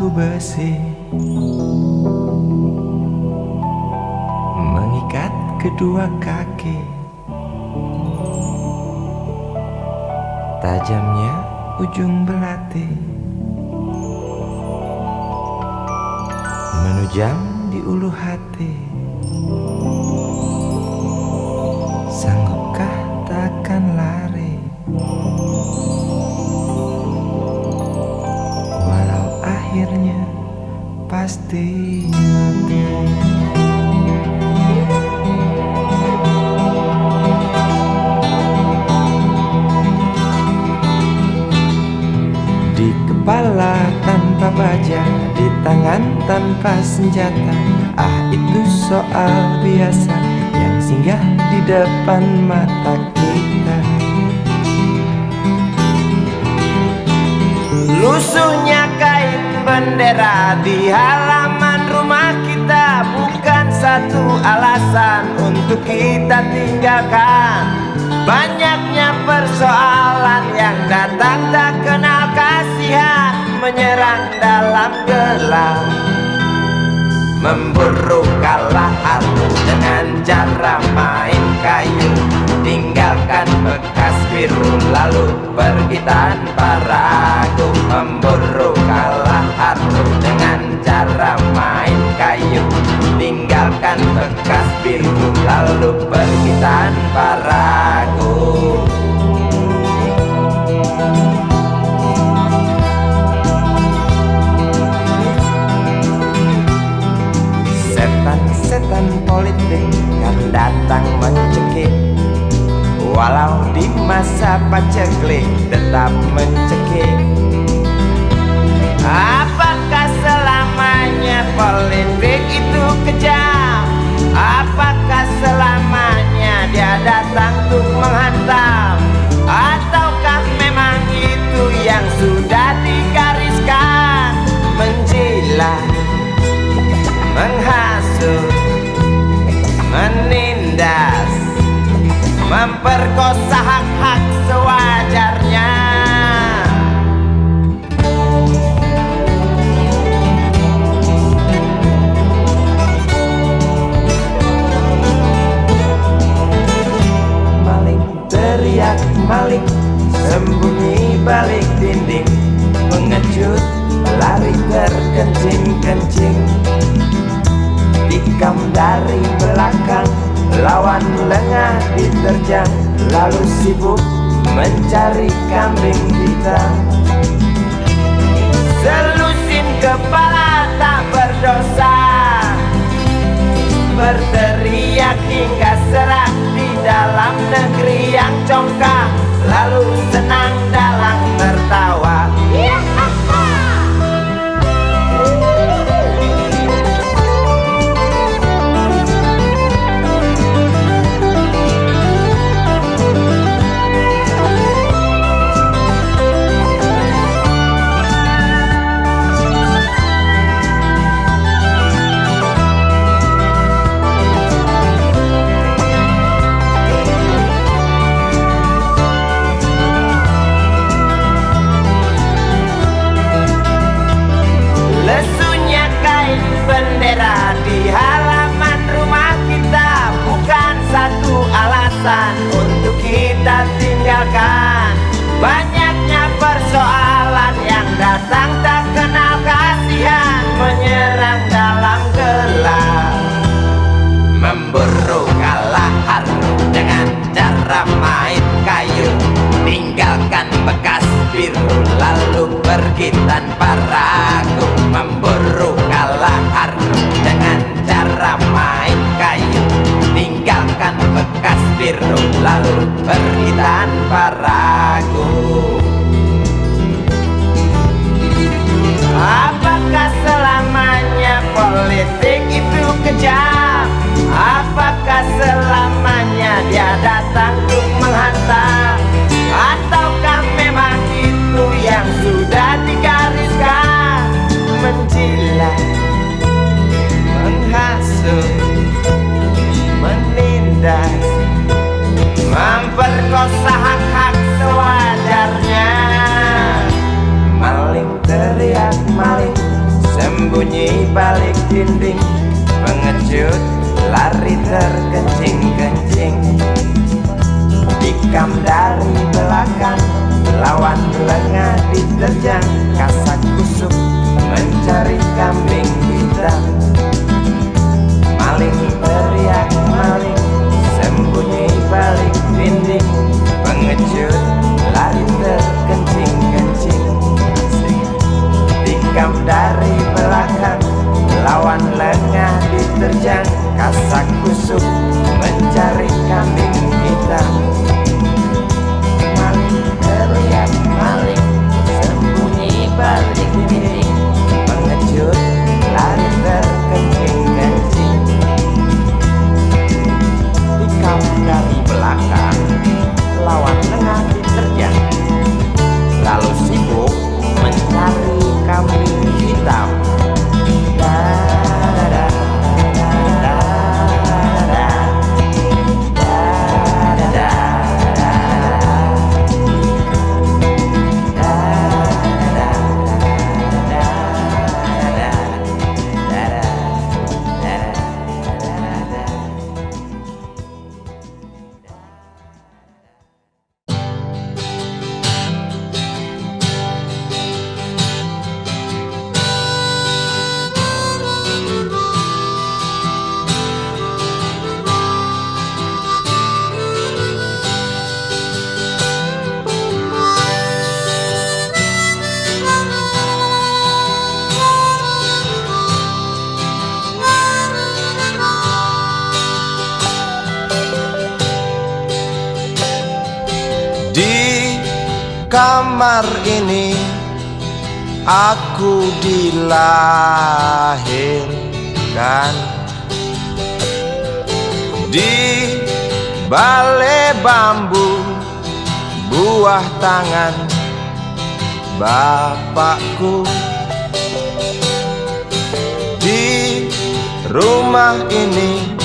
paku besi mengikat kedua kaki. Tajamnya ujung belati menujam di ulu hati. Sanggupkah takkan lari, walau akhirnya pasti mati. Di kepala tanpa baja, di tangan tanpa senjata. Ah, itu soal biasa yang singgah di depan mata kita. Lusuhnya kain bendera di halaman rumah kita bukan satu alasan untuk kita tinggalkan. Banyaknya persoalan yang datang tak kenal kasihan, menyerang dalam gelap, memburu kalah arus dengan cara main kayu. Tinggalkan bekas biru lalu pergi tanpa ragu, memburu kalah arus dengan cara main kayu. Tinggalkan bekas biru lalu pergi tanpa ragu. Setan politik kan datang mencekik, walau di masa paceklik tetap mencekik. Apakah selamanya politik itu kejam? Apakah selamanya dia datang untuk menghantam? Ataukah memang itu yang sudah digariskan? Menjilat, menghasut, menindas, memperkosa hak-hak sewajarnya. Maling teriak maling, sembunyi balik dinding, pengecut lari terkencing-kencing, tikam dari belakang, lawan lengah diterjang, lalu sibuk mencari kambing hitam. Selusin kepala tak berdosa, berteriak hingga serak di dalam negeri yang congkak, lalu senang dalam tertawa. Bendera di halaman rumah kita bukan satu alasan untuk kita tinggalkan. Banyaknya persoalan yang datang tak kenal kasihan, menyerang dalam gelap, memburu kalah harus dengan cara main kayu. Tinggalkan bekas biru lalu pergi tanpa ragu, memburu kalah harus dengan cara main kayu. Tinggalkan bekas biru lalu pergi tanpa ragu. Apakah selamanya politik itu kejam? Apakah selamanya dia datang untuk menghantam? Ataukah memang itu yang sudah digariskan? Menjilat, menghasut, menindas, memperkosa hak-hak sewajarnya. Maling teriak maling, dinding, pengecut lari terkencing-kencing. Tikam dari belakang, lawan lengah diterjang. Kasak kusuk mencari kambing hitam. Maling teriak maling, sembunyi balik dinding, pengecut lari terkencing-kencing. Tikam dari belakang, lawan lengah diterjang. Kasak kusuk mencari kambing hitam. Maling teriak maling, sembunyi balik dinding, pengecut lari terkencing-kencing. Tikam dari belakang, lawan lengah diterjang. Lalu sibuk mencari kambing hitam. Kamar ini aku dilahirkan, di balai bambu buah tangan bapakku. Di rumah ini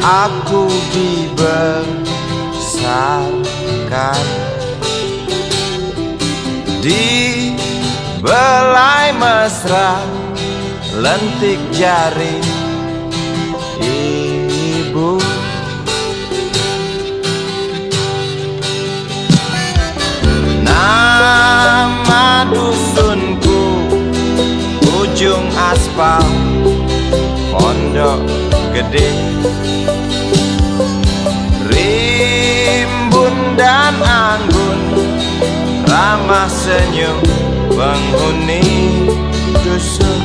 aku dibesarkan, di belai mesra lentik jari ibu. Nama dusunku ujung aspal Pondok Gede. Rimbun dan anggun ramah senyum penghuni dusun.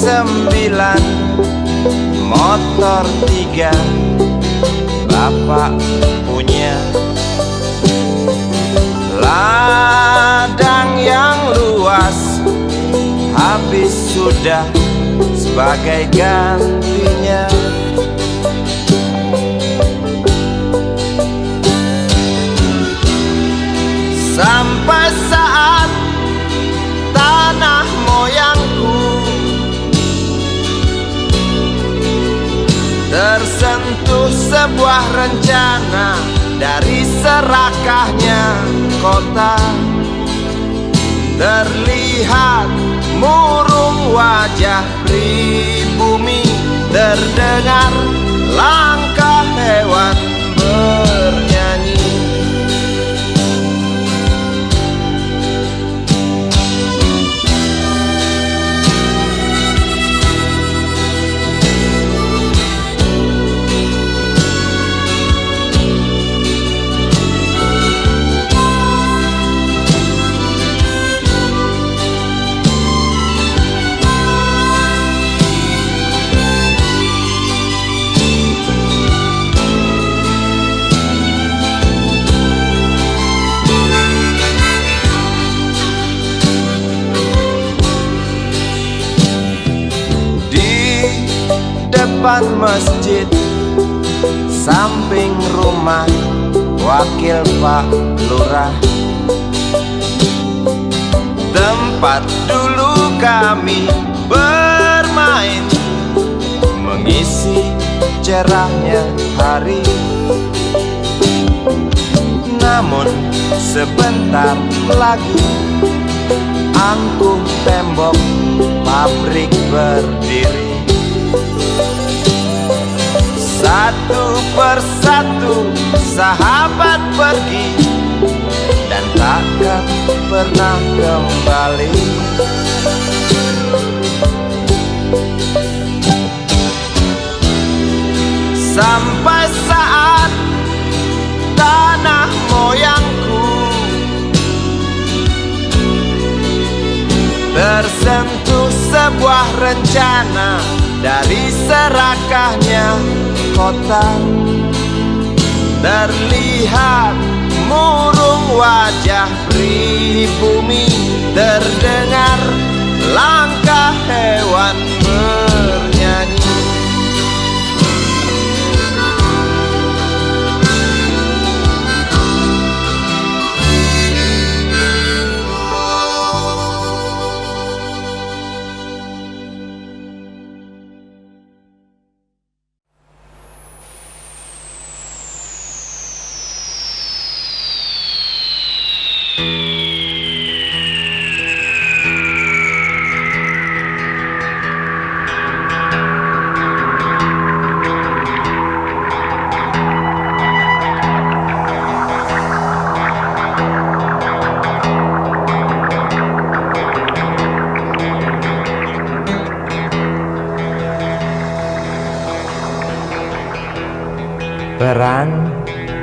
Sembilan, motor 3 bapak punya. Ladang yang luas habis sudah sebagai gantinya. Sampai saat tanah moyangku tersentuh sebuah rencana dari serakahnya kota. Terlihat murung wajah pribumi, terdengar langkah hewan bernyanyi. depan masjid, samping rumah wakil Pak Lurah. Tempat dulu kami bermain, mengisi cerahnya hari. Namun sebentar lagi angkuh tembok pabrik berdiri. Satu persatu sahabat pergi dan takkan pernah kembali. Sampai saat tanah moyangku tersentuh sebuah rencana dari serakahnya kota. Terlihat murung wajah pribumi, terdengar langkah hewan bernyanyi.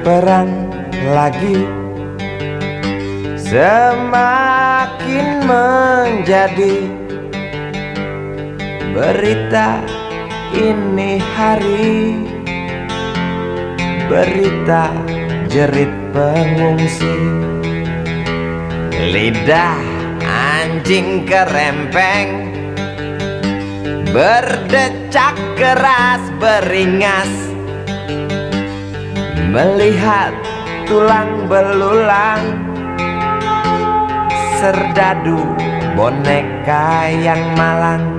Perang lagi semakin menjadi berita ini hari, berita jerit pengungsi. Lidah anjing kerempeng berdecak keras beringas, melihat tulang belulang serdadu boneka yang malang.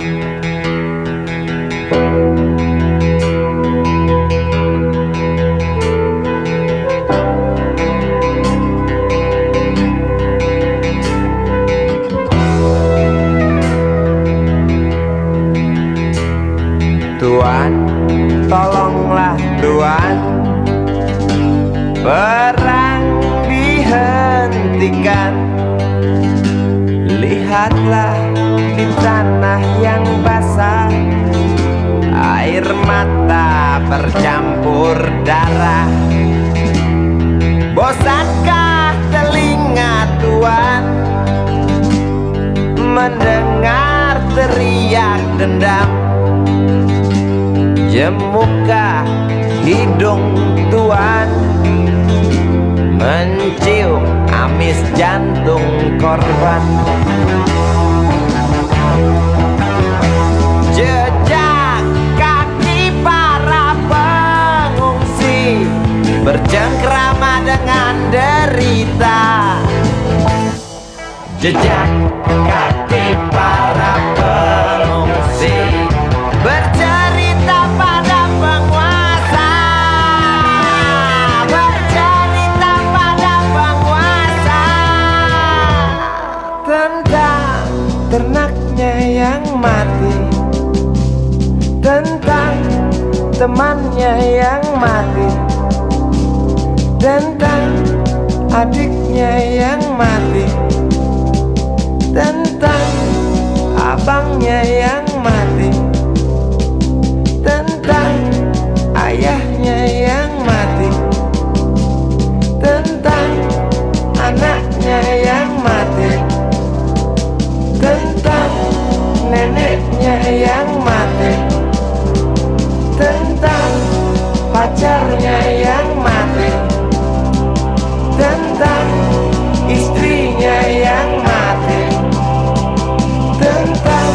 Tuan, tolonglah Tuan, perang dihentikan. Lihatlah di tanah yang basah, air mata bercampur darah. Bosankah telinga Tuan mendengar teriak dendam? Jemukah hidung Tuan mencium amis jantung korban? Jejak kaki para pengungsi bercengkrama dengan derita. Jejak kaki para pengungsi bercerita pada penguasa, bercerita pada penguasa tentang ternaknya yang mati, tentang temannya yang mati, tentang adiknya yang mati, tentang abangnya yang mati, tentang ayahnya yang mati, tentang anaknya yang mati, tentang neneknya yang mati, tentang pacarnya yang mati, tentang istrinya yang mati, tentang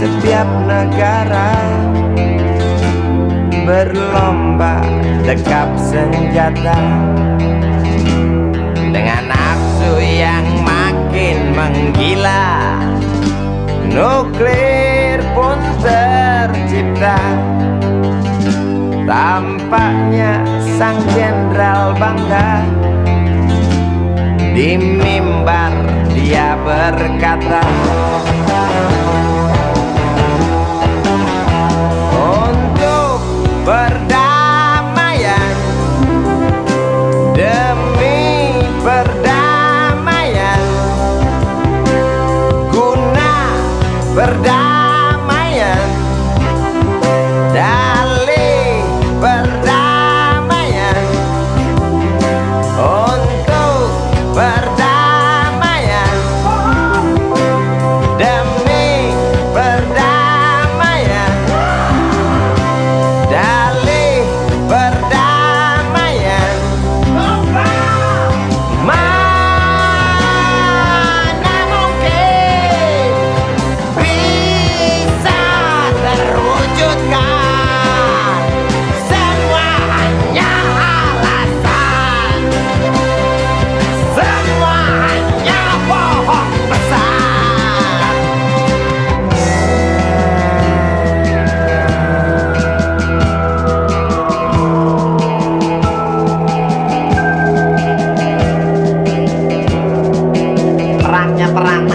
setiap negara berlomba dekap senjata dengan nafsu yang makin menggila. Nuklir pun tercipta. Tampaknya sang jenderal bangga. Di mimbar dia berkata, untuk perdamaian, demi perdamaian, guna perdamaian, dalih perdamaian, untuk perdamaian, demi perdamaian, dalih perdamaian. Mana mungkin bisa terwujudkan, semua hanya alasan, semua hanya bohong besar. Perangnya perang.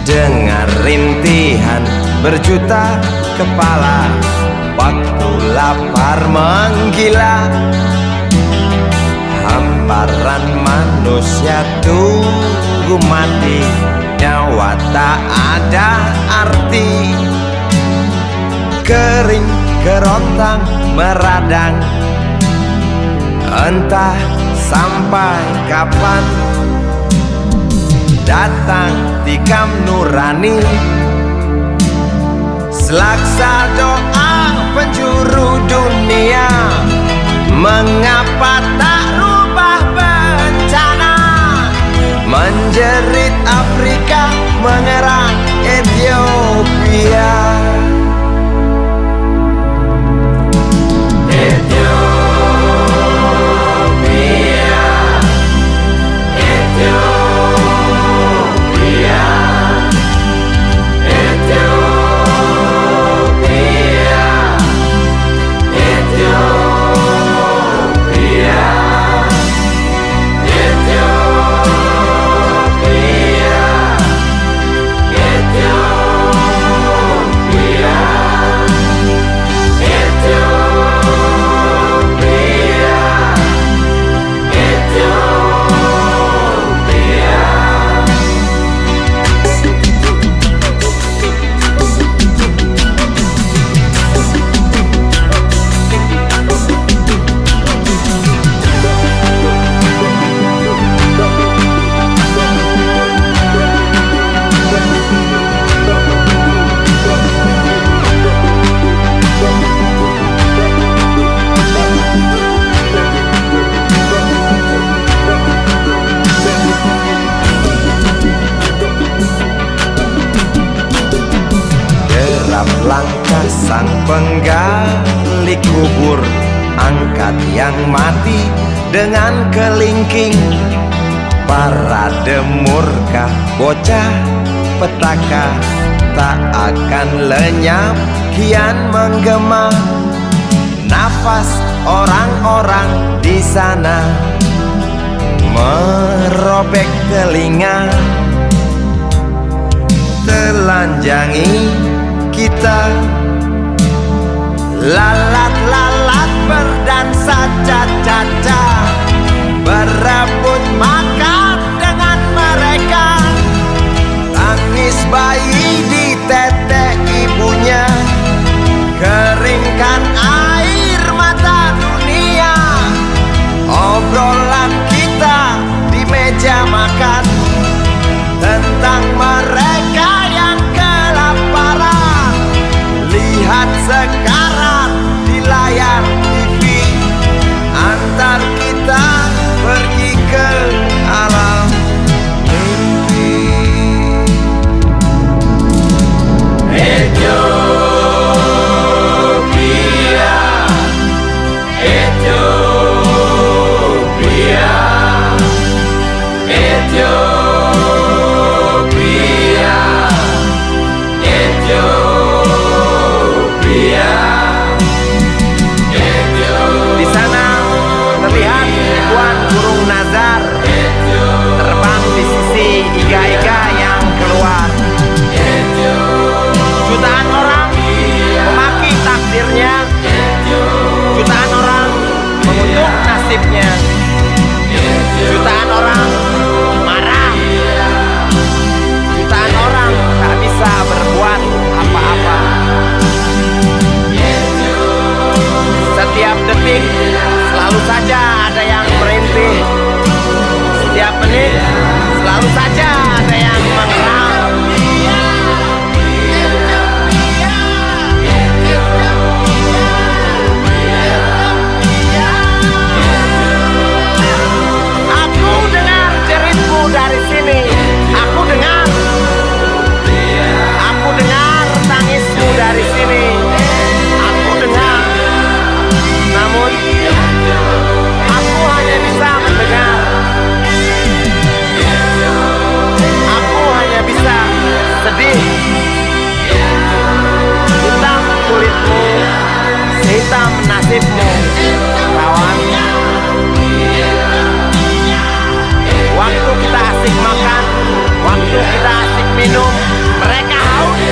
Dengar rintihan berjuta kepala, waktu lapar menggila, hamparan manusia tunggu mati, nyawa tak ada arti. Kering kerontang meradang, entah sampai kapan. Datang tikam nurani, selaksa doa penjuru dunia. Mengapa tak rubah bencana, menjerit Afrika, mengerang Ethiopia. Langkah sang penggali kubur, angkat yang mati dengan kelingking. Parade murka bocah petaka, tak akan lenyap, kian menggema. Nafas orang-orang di sana merobek telinga, telanjangi kita. Lalat-lalat berdansa caca-caca, berebut makan dengan mereka. Tangis bayi di tete ibunya, keringkan air mata dunia. Obrolan kita di meja makan tentang mereka yang kelaparan. Lihat sekarang di layar TV, antar kita pergi ke alam mimpi. Ethiopia, Ethiopia, Ethiopia, Ethiopia. Di sana terlihat ribuan burung nazar terbang di sisi iga-iga yang keluar. Jutaan orang memaki takdirnya, jutaan orang mengutuk nasibnya, jutaan orang marah, jutaan orang tak bisa berbuat apa-apa. Setiap detik selalu saja ada yang merintih, setiap menit selalu saja ada yang mengeram. Aku dengar jeritmu dari sini, aku dengar tangismu dari sini, aku dengar. Namun aku hanya bisa mendengar, aku hanya bisa sedih. Hitam kulitmu, hitam nasibmu, kawan. Waktu kita asik makan, waktu kita asik minum, mereka haus,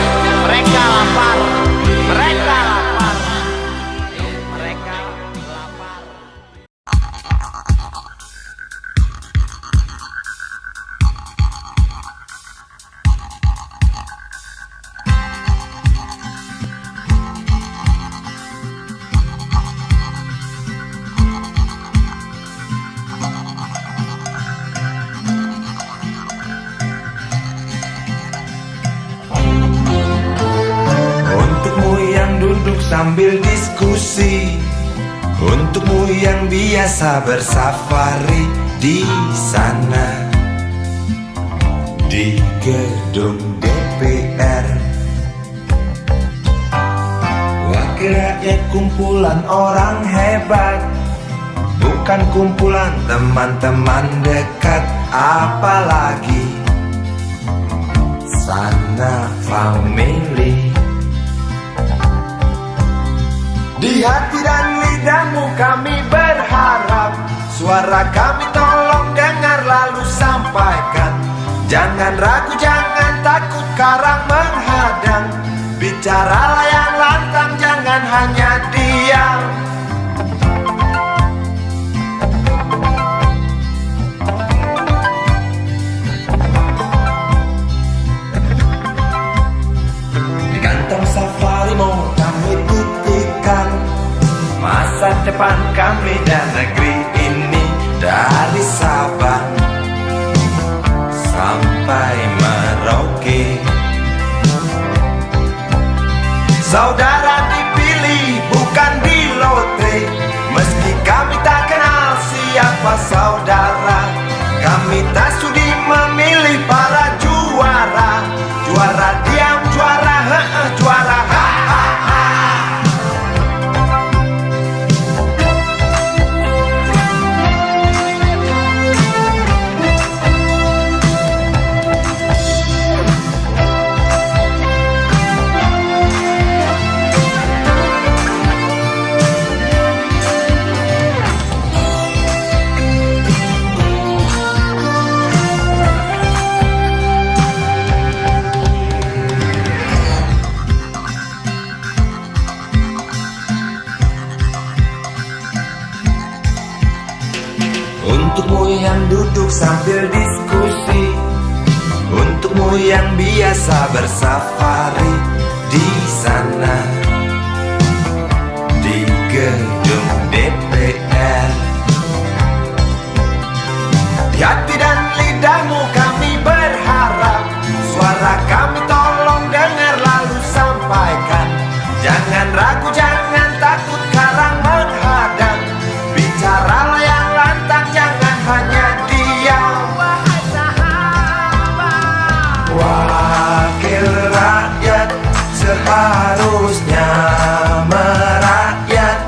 mereka lapar, mereka lapar, mereka lapar. Untukmu yang duduk sambil diskusi, untukmu yang biasa bersafari di sana, di gedung DPR. Wakil rakyat kumpulan orang hebat, bukan kumpulan teman-teman dekat, apalagi sana family. Di hati dan lidahmu kami berharap, suara kami tolong dengar lalu sampaikan. Jangan ragu, jangan takut karang menghadang, bicaralah yang lantang, jangan hanya diam. Di kantong safarimu kami titipkan masa depan kami dan negeri ini, dari Sabang sampai Merauke. Saudara dipilih bukan di lotre, meski kami tak kenal siapa saudara. Kami tak sudi memilih para juara, juara diam, juara juara ha ha ha. Untukmu yang duduk sambil diskusi, untukmu yang biasa bersafari di sana, di gedung DPR. Di hati dan lidahmu kami berharap, suara kami tolong dengar lalu sampaikan. Jangan ragu, jangan takut karang menghadang, bicaralah yang lantang, jangan hanya diam. Wahai sahabat, wakil rakyat seharusnya merakyat.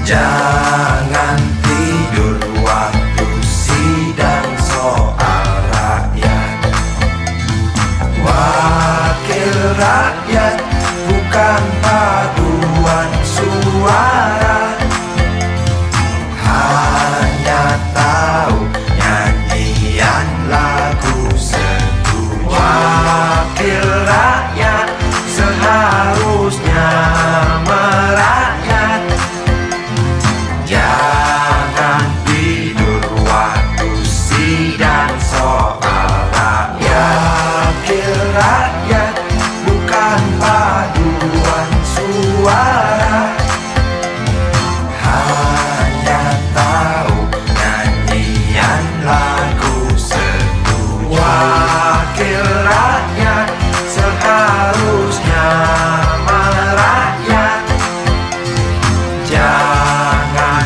Jangan tidur waktu sidang soal rakyat. Wakil rakyat bukan paduan suara, hanya tahu nyanyian lagu setuju. Wakil rakyat seharusnya merakyat. Jangan tidur waktu sidang soal rakyat. Wakil rakyat bukan paduan suara, hanya tahu nyanyian lagu setuju. Wakil rakyat seharusnya merakyat. Jangan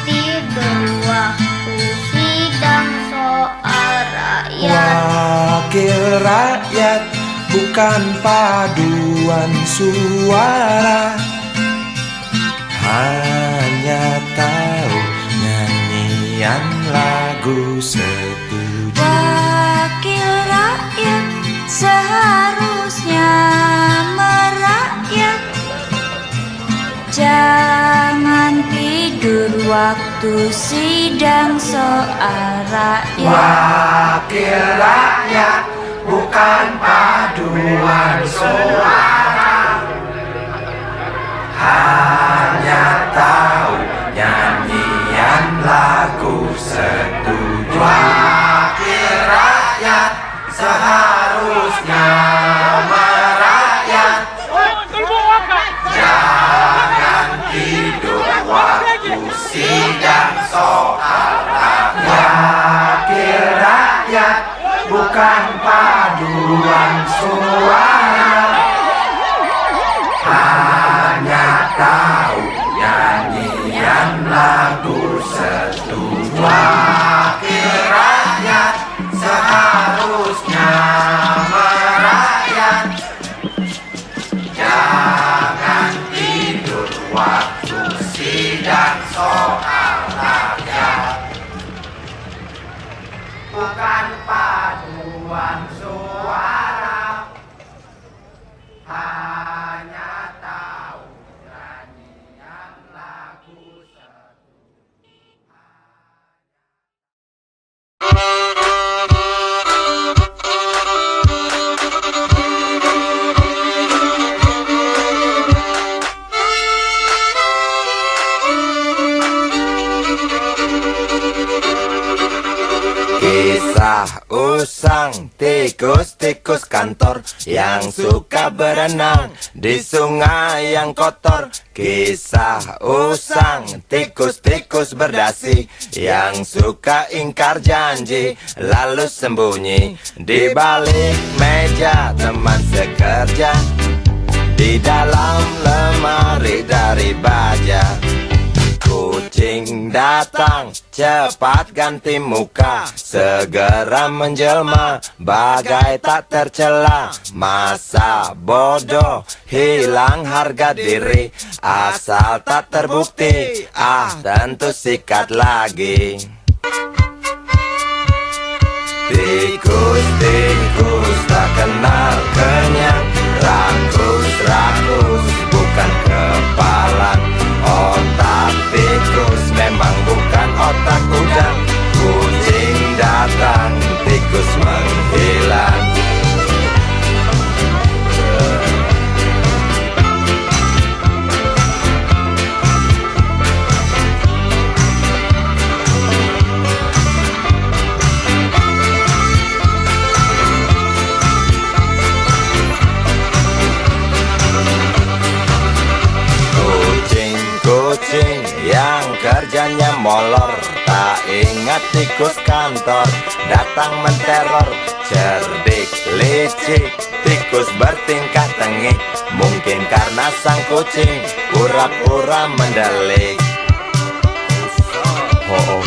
tidur waktu sidang soal rakyat. Wakil rakyat bukan paduan suara, hanya tahu nyanyian lagu setuju. Wakil rakyat seharusnya merakyat. Jangan tidur waktu sidang soal rakyat. Wakil rakyat bukan paduan suara, hanya tahu nyanyian lagu setuju. Wakil rakyat seharusnya merakyat. Jangan tidur waktu sidang soal rakyat. Wakil rakyat bukan paduan suara, hanya tahu nyanyian lagu setuju. Wakil rakyat seharusnya merakyat. Jangan tidur waktu sidang soal rakyat. Wakil rakyat bukan paduan suara, hanya tahu nyanyian lagu setuju. Wakil rakyat seharusnya merakyat. Jangan tidur waktu sidang soal rakyat. Bukan paduan suara, hanya tahu nyanyian lagu setuju. Kisah usang tikus-tikus kantor yang suka berenang di sungai yang kotor. Kisah usang tikus-tikus berdasi yang suka ingkar janji lalu sembunyi di balik meja teman sekerja, di dalam lemari dari baja. Kucing datang, cepat ganti muka, segera menjelma, bagai tak tercela. Masa bodoh, hilang harga diri, asal tak terbukti, tentu sikat lagi. Tikus-tikus tak kenal kenyang, rakus-rakus bukan kepalan. Otak tikus memang bukan otak udang. Kucing datang, tikus menghilang. Kucing yang kerjanya molor, tak ingat tikus kantor, datang menteror. Cerdik, licik, tikus bertingkah tengik, mungkin karena sang kucing pura-pura mendelik. Oh,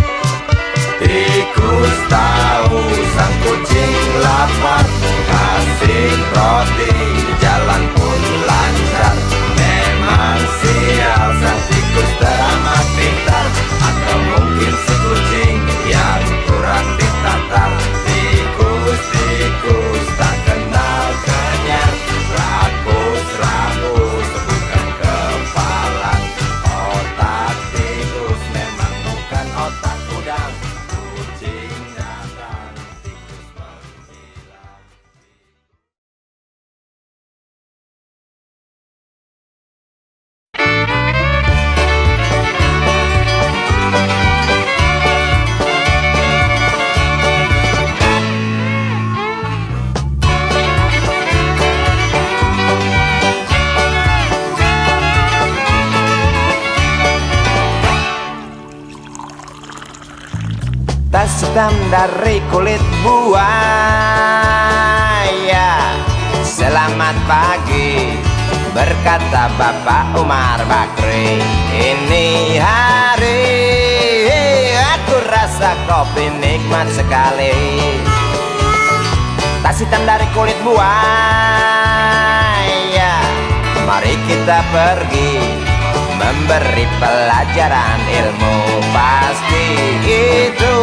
tikus tahu sang kucing lapar, kasih roti, jalan pun lancar. Memang sial sang tikus teramat pintar, atau mungkin si kucing yang kurang ditatar. Tikus-tikus tak kenal kenyang, rakus-rakus bukan kepalan. Otak tikus memang bukan otak udang. Kucing datang, tikus menghilang. Tas hitam dari kulit buaya. Selamat pagi, berkata Bapak Umar Bakri. Ini hari aku rasa kopi nikmat sekali. Tas hitam dari kulit buaya, mari kita pergi memberi pelajaran ilmu. Pasti itu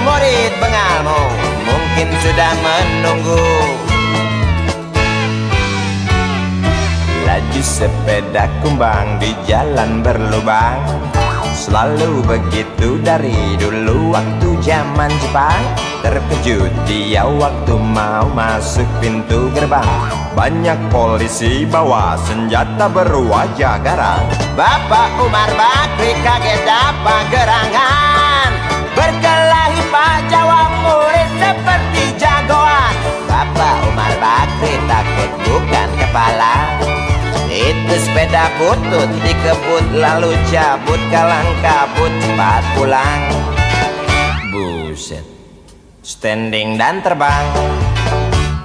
murid bengalmu mungkin sudah menunggu. Laju sepeda kumbang di jalan berlubang, selalu begitu dari dulu waktu zaman Jepang. Terkejut dia waktu mau masuk pintu gerbang, banyak polisi bawa senjata berwajah garang. Bapak Umar Bakri kaget dapat gerangan, berkelahi Pak Jawa murid seperti jagoan. Bapak Umar Bakri takut bukan kepala, itu sepeda butut dikebut lalu cabut, kalang kabut cepat pulang. Buset, standing dan terbang.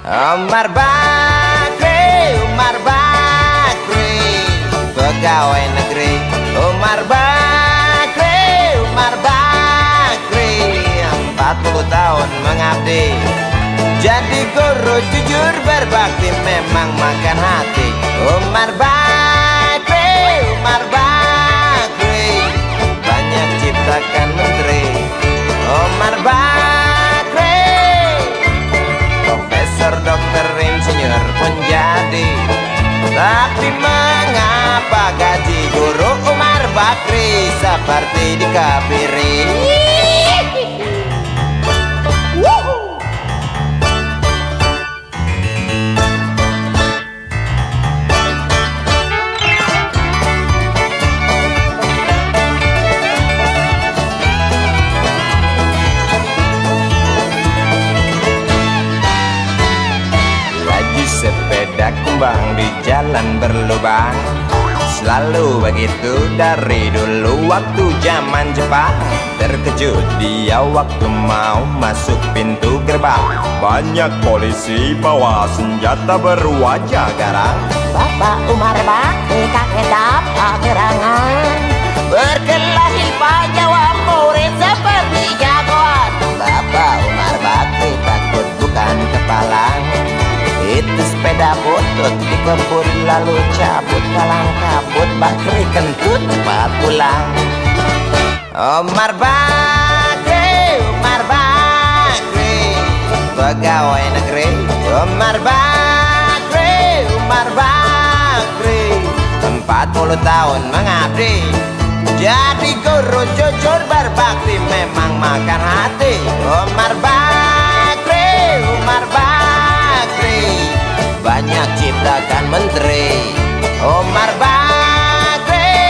Umar Bakri, Umar Bakri, pegawai negeri. Umar Bakri, Umar Bakri, 40 tahun mengabdi, jadi guru jujur berbakti, memang makan hati. Umar Bakri, Umar Bakri, banyak ciptakan menteri. Umar Bakri, profesor, dokter, insinyur pun jadi. Tapi mengapa gaji guru Umar Bakri seperti dikebiri? Sepeda kumbang di jalan berlubang, selalu begitu dari dulu waktu zaman Jepang. Terkejut dia waktu mau masuk pintu gerbang, banyak polisi bawa senjata berwajah garang. Bapak Umar Bakri kaget dapat gerangan, berkelahi Pak Jawa murid seperti jagoan. Bapak Umar Bakri takut bukan kepala, itu sepeda butut dikebut lalu cabut, kalang kabut Bakri kentut cepat pulang. Umar Bakri, Umar Bakri, pegawai negeri. Umar Bakri, Umar Bakri, 40 tahun mengabdi jadi guru jujur berbakti, memang makan hati. Umar Bakri, Umar Bakri, banyak ciptakan menteri. Umar Bakri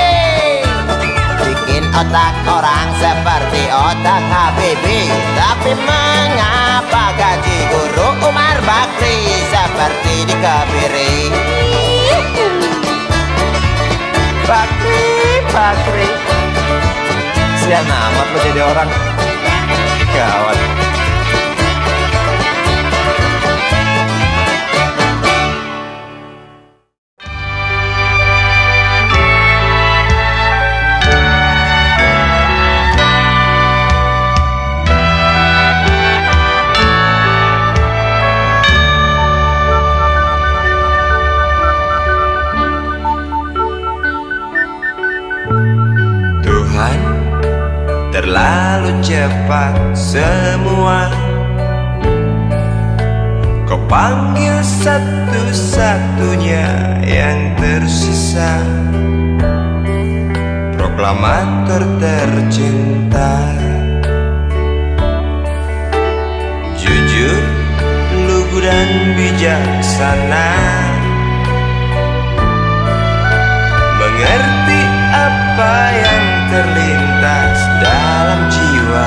bikin otak orang seperti otak Habibie. Tapi mengapa gaji guru Umar Bakri seperti dikebiri? Bakri, Bakri, sian amat lo jadi orang. Gawat. Terlalu cepat semua, kau panggil satu-satunya yang tersisa, proklamator tercinta. Jujur, lugu dan bijaksana, mengerti apa yang terlintas dalam jiwa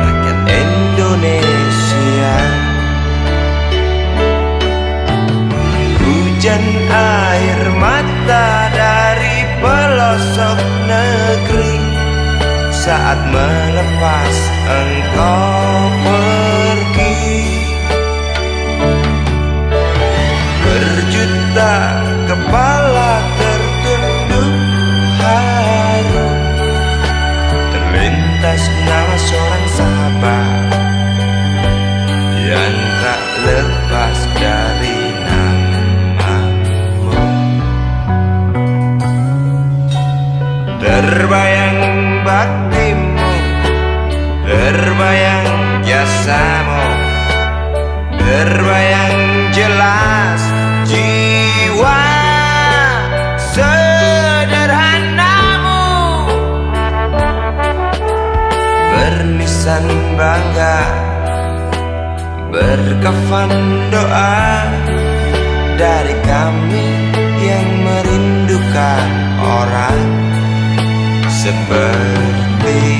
rakyat Indonesia. Hujan air mata dari pelosok negeri saat melepas engkau pergi. Berjuta kepala tertunduk haru, terlintas nama seorang sahabat yang tak lepas dari namamu. Terbayang baktimu, terbayang jasamu, terbayang jelas jiwa sederhanamu, bernisan bangga, berkafan doa dari kami yang merindukan orang sepertimu.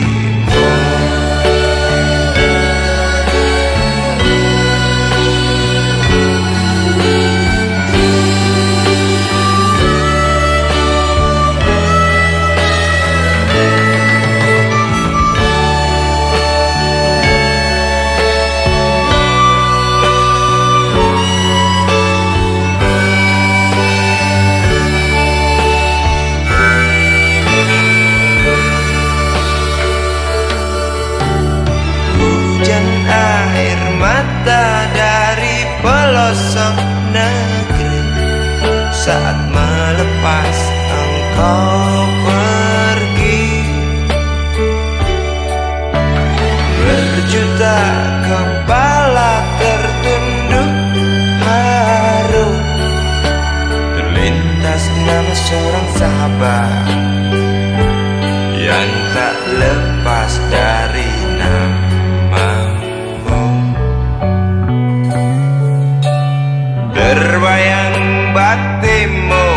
Dari pelosok negeri saat melepas engkau pergi. Berjuta kepala tertunduk haru, terlintas nama seorang sahabat yang tak lepas dari namamu. Terbayang baktimu,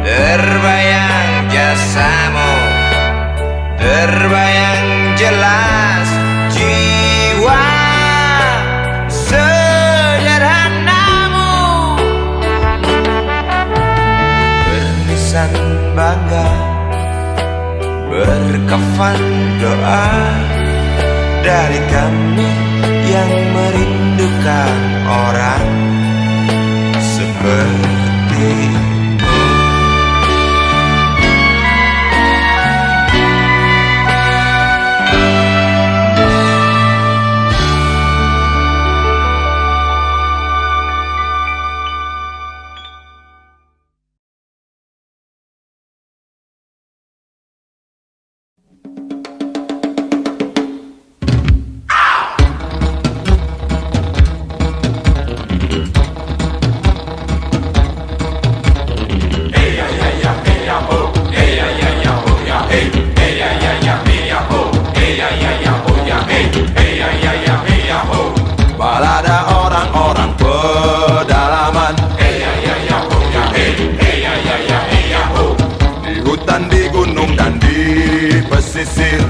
terbayang jasamu, terbayang jelas jiwa sederhanamu, bernisan bangga, berkafan doa dari kami yang merindukan orang sepertimu. pesisir.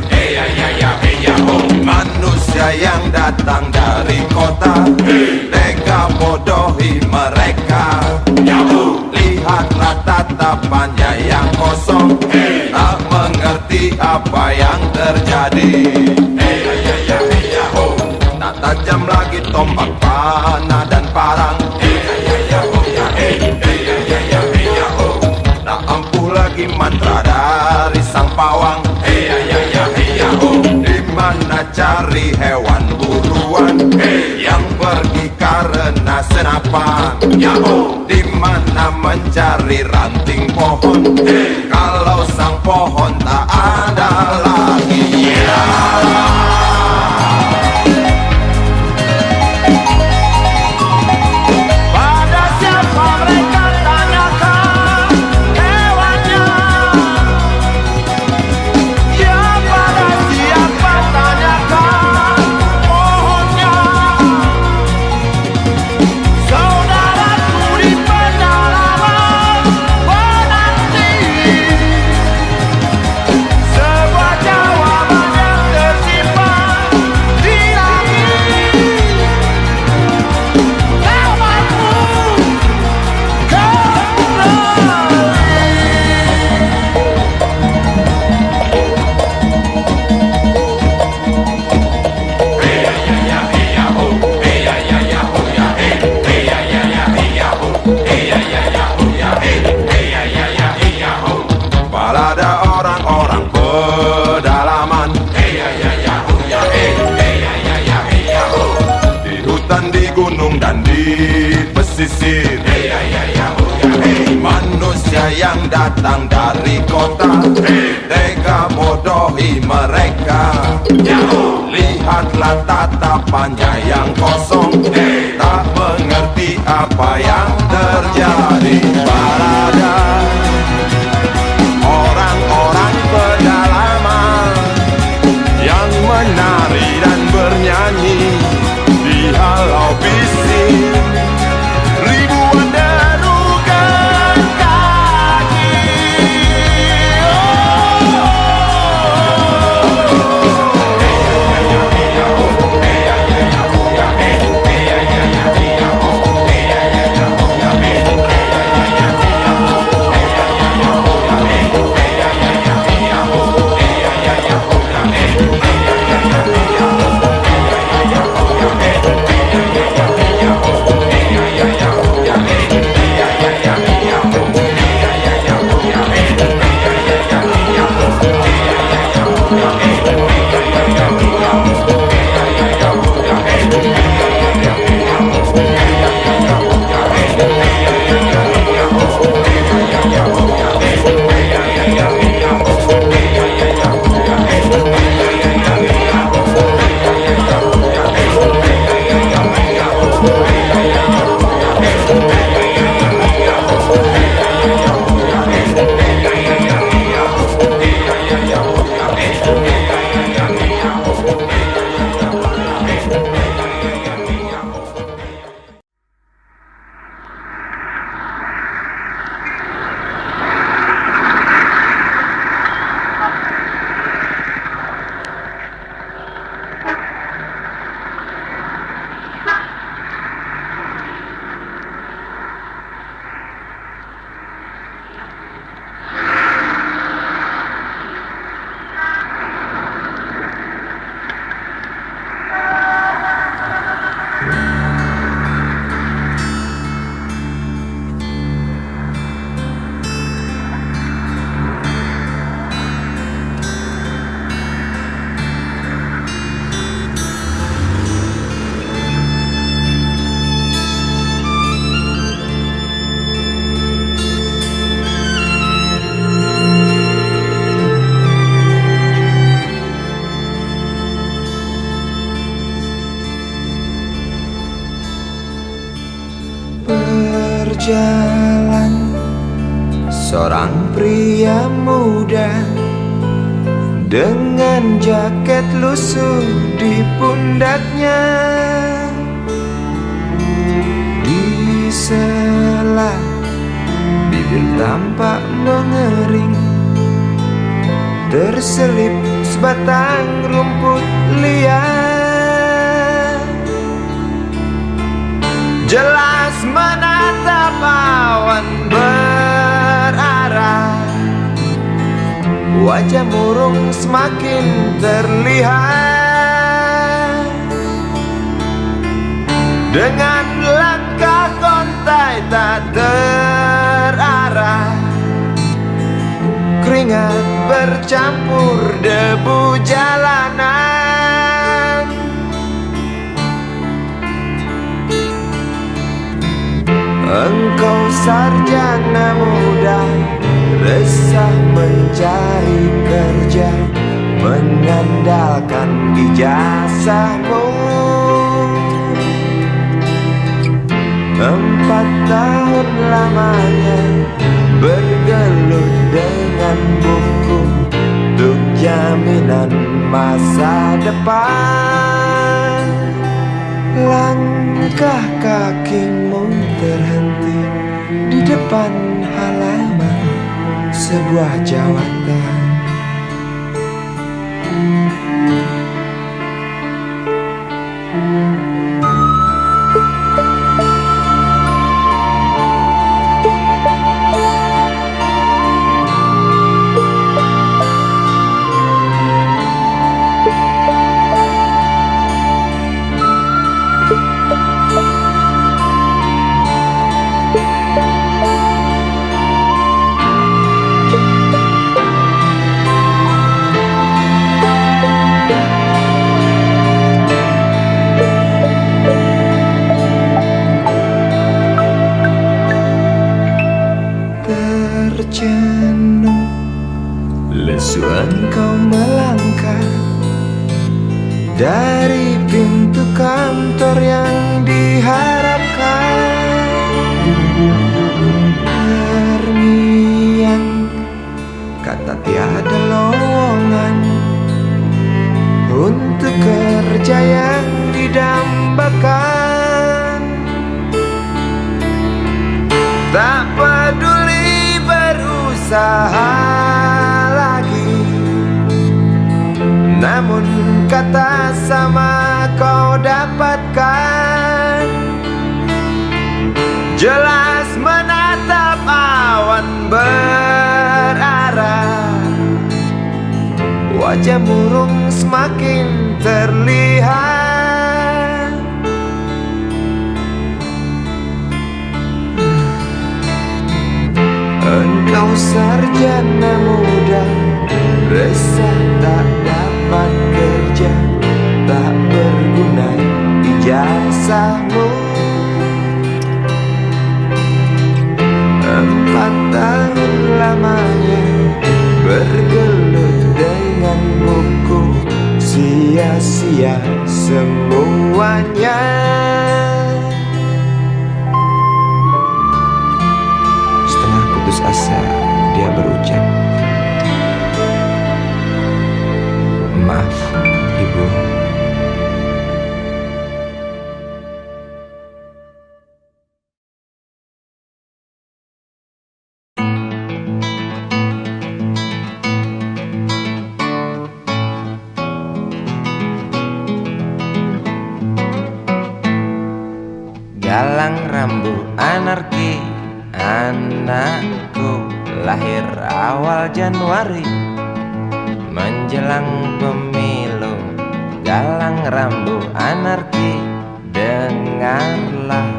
Manusia yang datang dari kota, tega bodohi mereka. Lihatlah tatapannya yang kosong, tak mengerti apa yang terjadi. Tak tajam lagi tombak panah dan parang, tak ampuh lagi mantra dari sang pawang. Di mana cari hewan buruan yang pergi karena senapan? Di mana mencari ranting pohon kalau sang pohon tak ada lagi? Pada siapa mereka tanyakan hewannya? Ya pada siapa tanyakan pohonnya? Saudaraku di pedalaman menanti sebuah jawaban yang tersimpan di langit. Kawanku balada orang-orang pedalaman, di hutan, di gunung dan di pesisir. Manusia yang datang dari kota, tega bodohi mereka. Lihatlah tatapannya yang kosong, tak mengerti apa yang terjadi. Balada orang-orang pedalaman yang menari dan bernyanyi di halau bising. Ribuan derukan kaki. berjalan seorang pria muda dengan jaket lusuh di pundaknya. Di sela bibir tampak mengering, terselip sebatang rumput liar. Jelas menatap awan berarah, wajah murung semakin terlihat. Dengan langkah kontai tak terarah, keringat bercampur debu jalanan. Engkau sarjana muda, resah mencari kerja, mengandalkan ijazahmu. 4 tahun lamanya bergelut dengan buku untuk jaminan masa depan. Langkah kakimu terhenti di depan halaman sebuah jawatan. Terjenuh, lesu engkau melangkah dari pintu kantor yang diharapkan. Terngiang kata tiada lowongan untuk kerja yang didambakan. Tak peduli berusaha lagi, namun kata sama kau dapatkan. Jelas menatap awan berarah, wajah murung semakin terlihat. Engkau sarjana muda, resah tak dapat kerja, tak berguna ijazahmu. 4 tahun lamanya bergelut dengan buku, sia-sia semuanya. Setengah putus asa dia berucap, "Maaf, Ibu." Galang rambu anarki, anakku lahir awal Januari menjelang pemilu. Galang rambu anarki, dengarlah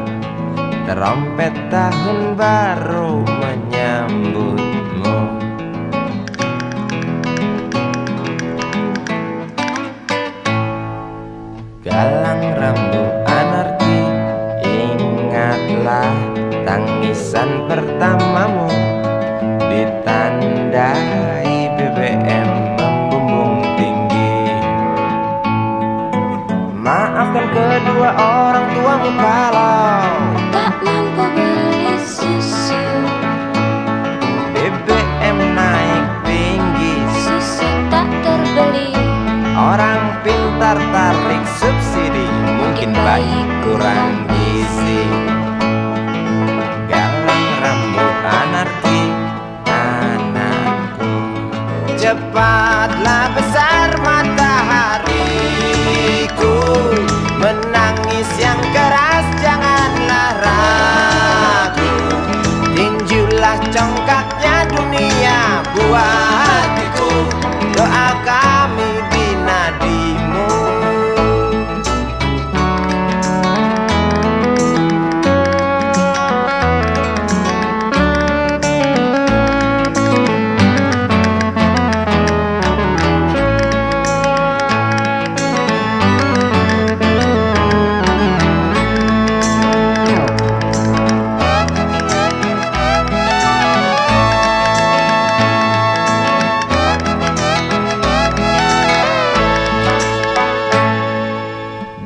trompet tahun baru menyambutmu. Galang rambu anarki, ingatlah tangisan pertamamu ditandai BBM membumbung tinggi. Maafkan kedua orang tuamu kalau tak mampu beli susu, BBM naik tinggi, susu tak terbeli. orang pintar tarik subsidi, mungkin bayi kurang gizi. Galang rambu anarki, anakku, Cepatlah besar matahariku, menangis yang keras janganlah ragu. Tinjulah congkaknya dunia buah hatiku, doa kami di nadimu.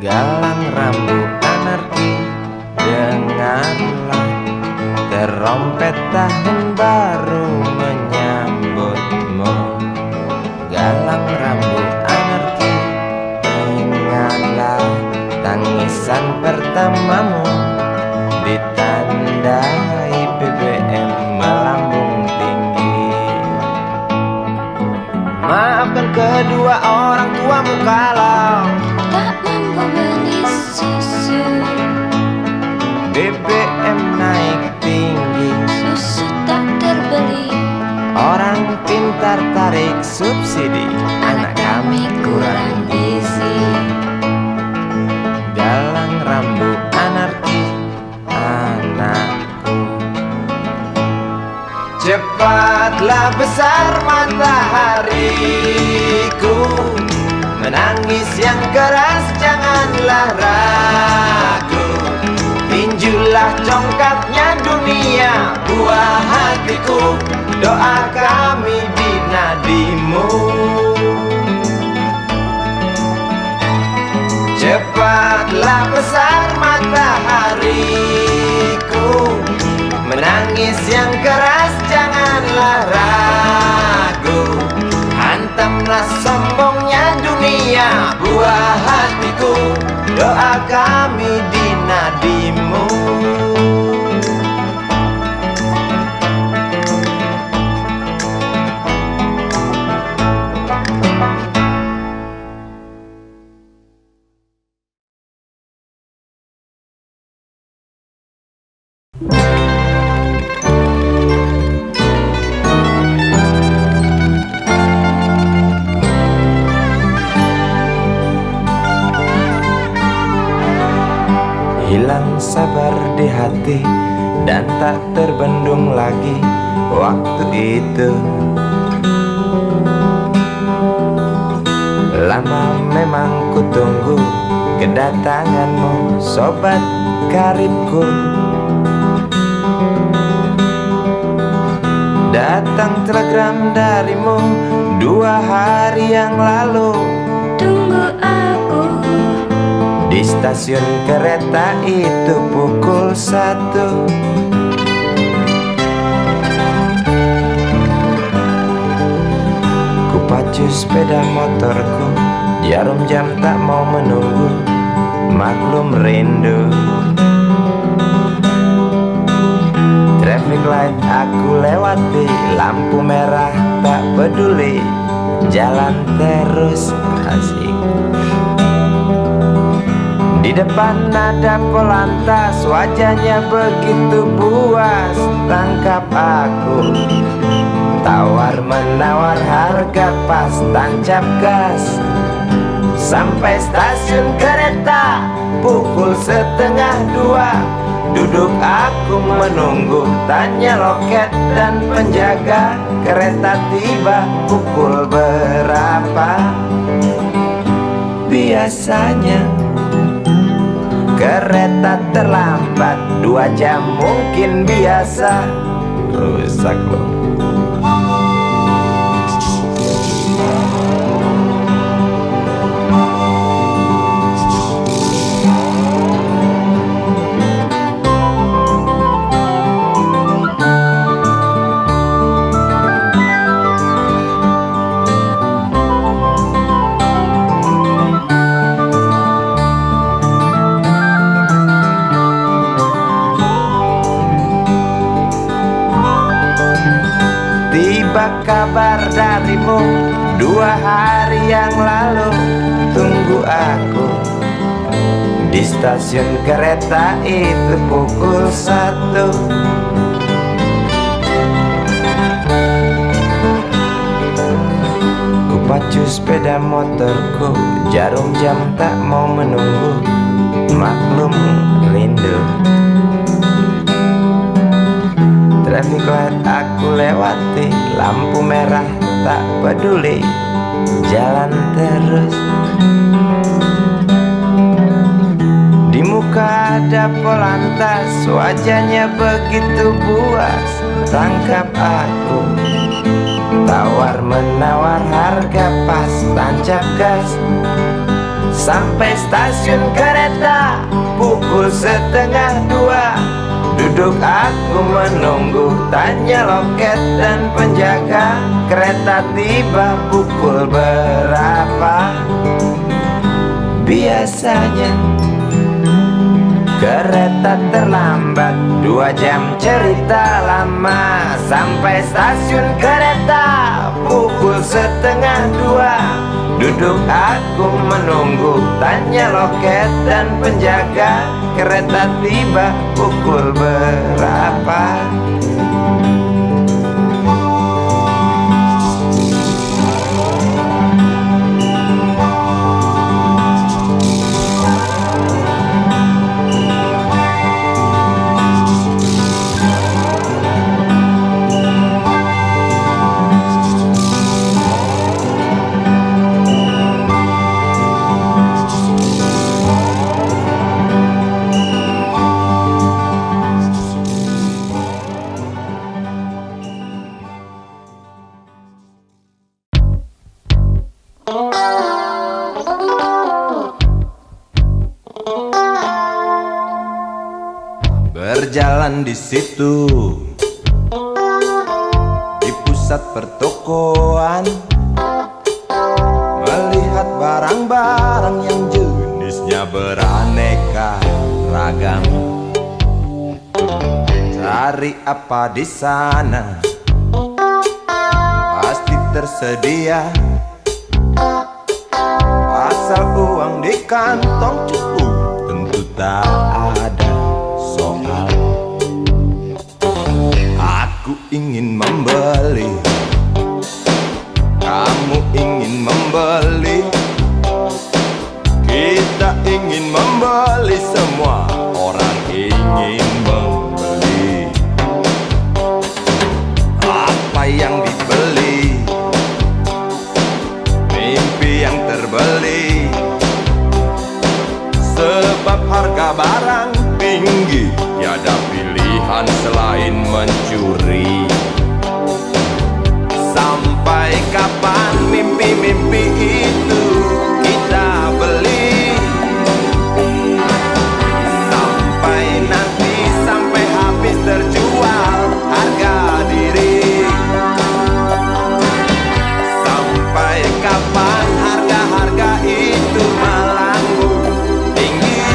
Galang rambut anarki, dengarlah terompet tahun baru menyambutmu. Galang rambut anarki, ingatlah tangisan pertamamu, ditandai BBM melambung tinggi. Maafkan kedua orang tuamu kalau tak mampu beli susu. BBM naik tinggi, Susu tak terbeli. orang pintar tarik subsidi, anak kami kurang gizi. Galang rambut anarki, anakku. Cepatlah besar matahariku, menangis yang keras janganlah ragu. Tinjulah congkaknya dunia buah hatiku, doa kami di nadimu. Cepatlah besar matahariku, menangis yang keras janganlah ragu. Hantamlah sombongnya dunia buah hatiku, doa kami di nadimu. Hilang sabar di hati dan tak terbendung lagi waktu itu. Lama memang ku tunggu kedatanganmu, sobat karibku. Datang telegram darimu 2 hari yang lalu. Tunggu aku. Di stasiun kereta itu pukul 1. Ku pacu sepeda motorku, jarum jam tak mau menunggu, maklum rindu. Traffic light aku lewati, lampu merah tak peduli, jalan terus asik. Di depan ada polantas, wajahnya begitu buas, tangkap aku. Tawar menawar harga pas, tancap gas. Sampai stasiun kereta pukul 1:30. Duduk aku menunggu, tanya loket dan penjaga, kereta tiba pukul berapa? Biasanya kereta terlambat 2 jam mungkin biasa. Rusak loh. Tiba kabar darimu 2 hari yang lalu tunggu aku di stasiun kereta itu pukul 1. Ku pacu sepeda motorku, jarum jam tak mau menunggu, maklum rindu. Traffic light aku lewati, lampu merah tak peduli, jalan terus. Di muka ada polantas, wajahnya begitu buas, tangkap aku. Tawar menawar harga pas, tancap gas. Sampai stasiun kereta pukul 1:30. Duduk aku menunggu, tanya loket dan penjaga, kereta tiba pukul berapa? Biasanya kereta terlambat 2 jam, cerita lama. Sampai stasiun kereta pukul 1:30. Duduk aku menunggu, tanya loket dan penjaga, kereta tiba pukul berapa? Berjalan di situ, di pusat pertokoan, melihat barang-barang yang jenisnya beraneka ragam. Cari apa di sana, pasti tersedia, asal uang di kantong cukup, tentu tak ada soal. Aku ingin membeli, kamu ingin membeli, kita ingin membeli, semua orang ingin membeli. Apa yang dibeli? Mimpi yang terbeli. Sebab harga barang tinggi, tiada pilihan selain mencuri. Sampai kapan mimpi-mimpi itu kita beli? Sampai nanti, sampai habis terjual harga diri. Sampai kapan harga-harga itu melambung tinggi?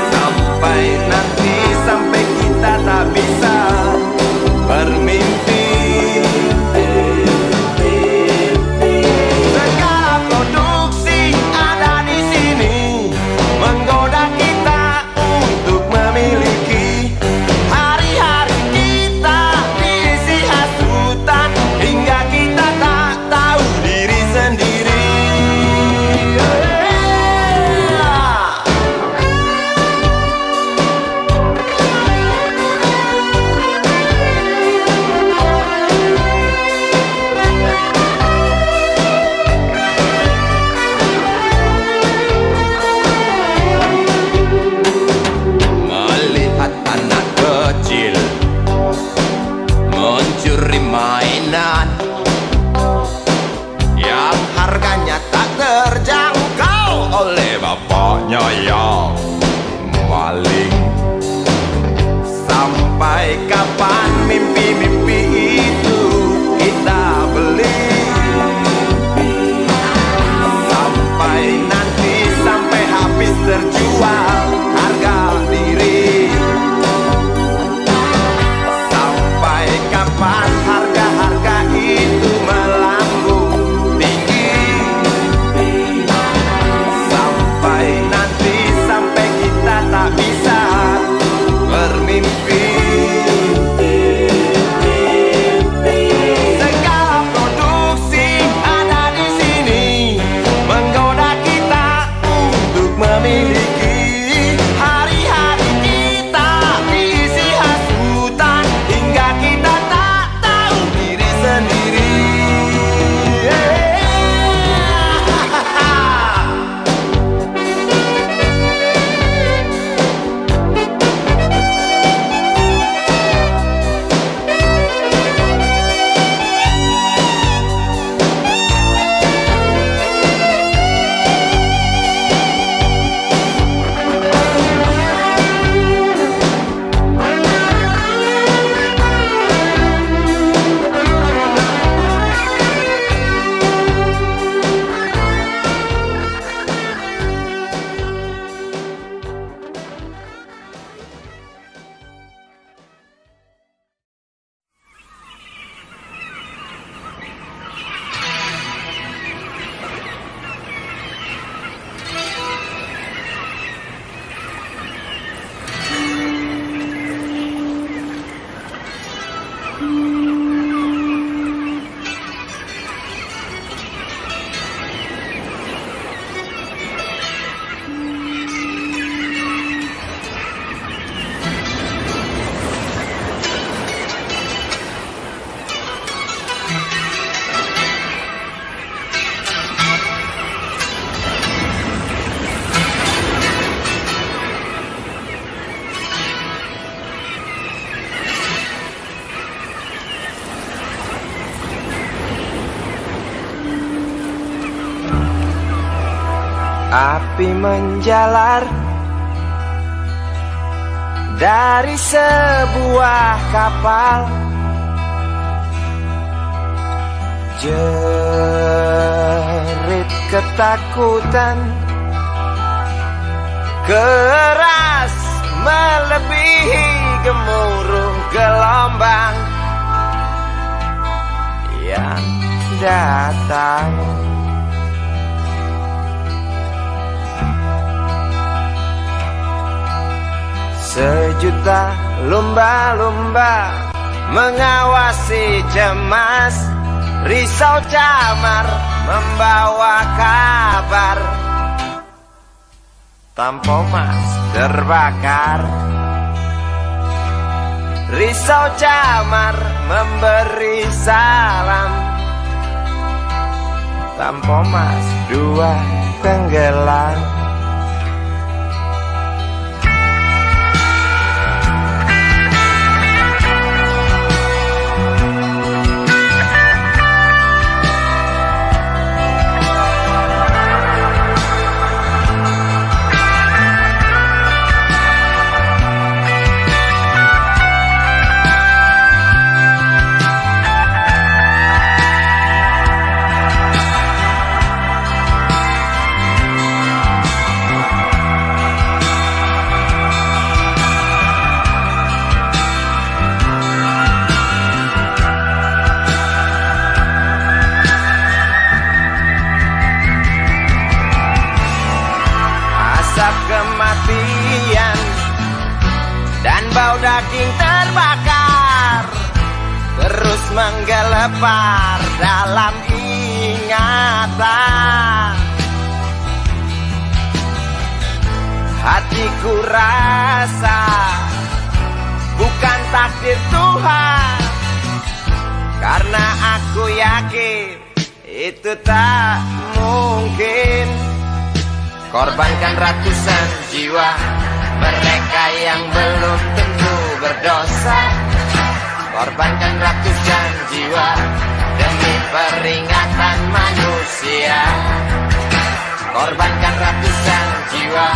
Sampai nanti, sampai kita tak bisa bermimpi. Api menjalar dari sebuah kapal, jerit ketakutan keras melebihi gemuruh gelombang yang datang. Sejuta lumba-lumba mengawasi cemas, risau camar membawa kabar. Tampomas terbakar, risau camar memberi salam. Tampomas dua tenggelam. Kematian dan bau daging terbakar terus menggelepar dalam ingatan. Hatiku rasa bukan takdir Tuhan, karena aku yakin itu tak mungkin. Korbankan ratusan jiwa mereka yang belum tentu berdosa. Korbankan ratusan jiwa demi peringatan manusia. Korbankan ratusan jiwa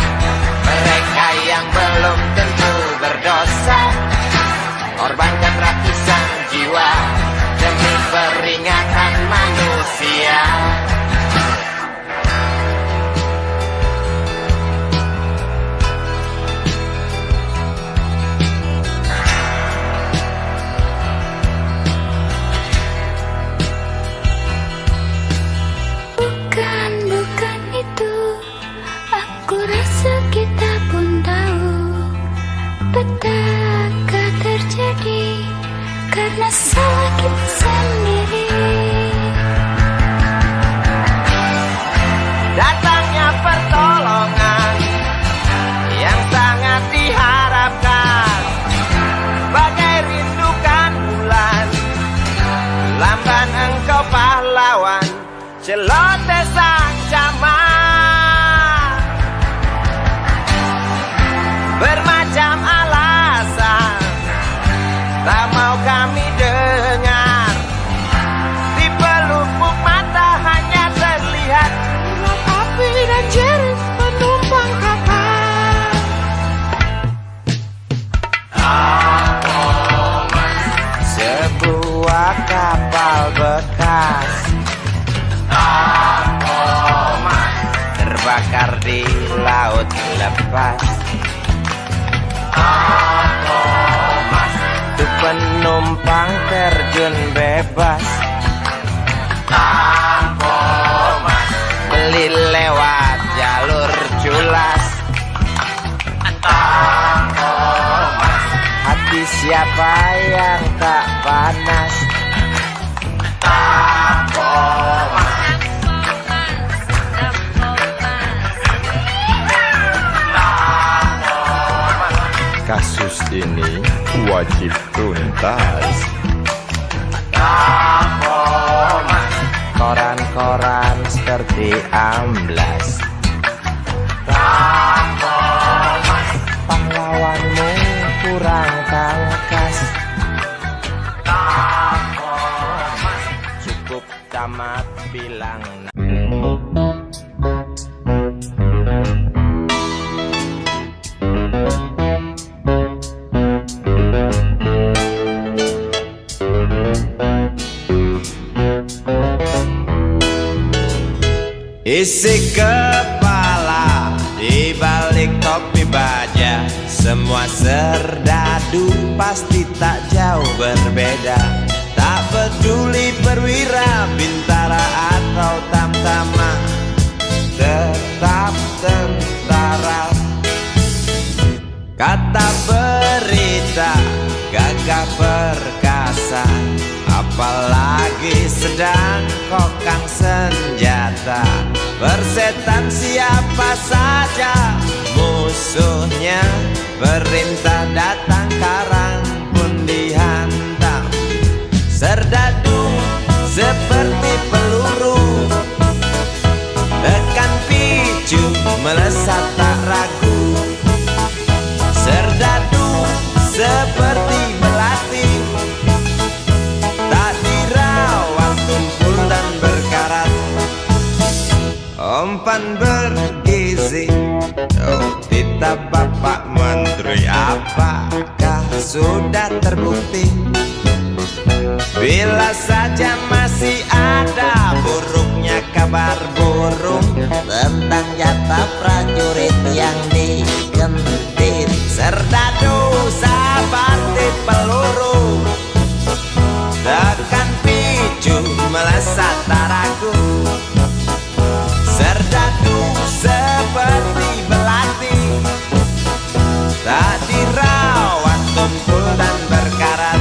mereka yang belum tentu berdosa. Korbankan ratusan jiwa demi peringatan manusia. Bukan itu, aku rasa kita pun tahu petaka terjadi karena salah kita sendiri. Datangnya pertolongan yang sangat diharapkan, bagai rindukan bulan, lamban engkau pahlawan, celoteh sang jaman. Bermacam alasan tak mau kami dengar, di pelupuk mata hanya terlihat api dan jerit penumpang kapal. Sebuah kapal bekas terbakar di laut lepas. Tuh penumpang terjun bebas, beli lewat jalur culas. Hati siapa yang tak panas? Kasus ini wajib tuntas. Koran-koran seperti amblas. Pahlawanmu kurang tangkas. Cukup tamat bilang Isi kepala di balik topi baja, semua serdadu pasti tak jauh berbeda. Tak peduli perwira, bintara atau tamtama, tetap tentara. Kata berita, gagah perkasa, apalagi sedang kokang senjata. Persetan siapa saja musuhnya, perintah datang karang pun dihantam. Serdadu seperti peluru, tekan picu melesat tak ragu. Serdadu seperti melati, tak dirawat tumpul dan berkarat. Umpan bergizi, oh titah Bapak Menteri, apakah sudah terbukti? Bila saja masih ada buruknya kabar burung tentang jatah prajurit yang digentit. Serdadu seperti peluru, tekan picu melesat tak ragu. Serdadu seperti belati, tak dirawat tumpul dan berkarat.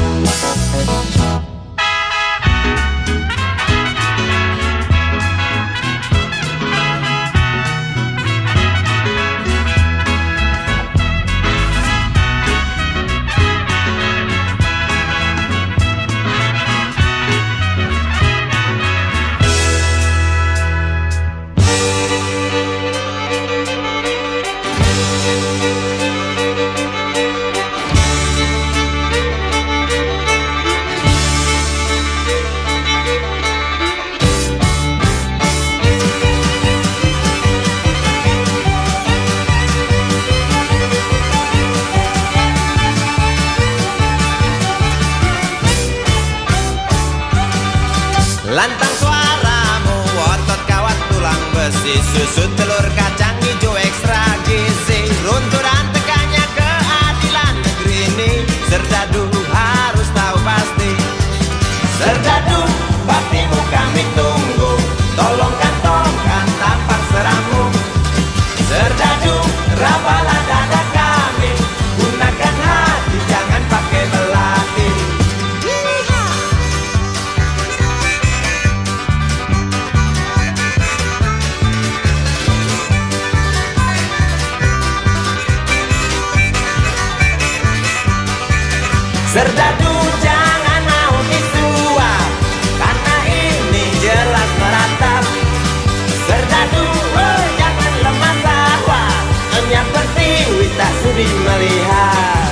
Lantang suaramu, otot kawat tulang besi, susu telur kacang hijau ekstra gizi. Runtuhan tekannya keadilan negeri ini, serdadu harus tahu pasti. Serdadu, baktimu kami tunggu, tolong kantongkan tampang serammu. Serdadu, rapalah dada kami, gunakan hati jangan pakai belati. Serdadu jangan mau disuap, karena ini jelas meratap. Serdadu jangan lemah sawah, yang pertiwi tak sudi melihat.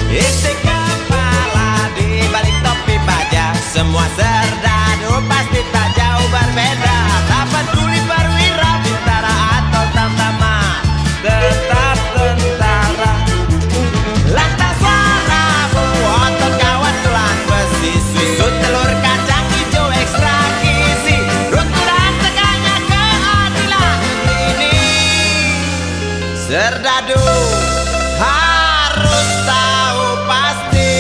Isi kepala di balik topi baja, semua serdadu pasti tak jauh berbeda. Tak peduli perwira, bintara atau tamtama, tetap tentara. Lantang suaramu, otot kawat tulang besi, susu telur kacang hijau ekstra gizi. Runtuhan tekannya keadilan ini, serdadu harus tahu pasti.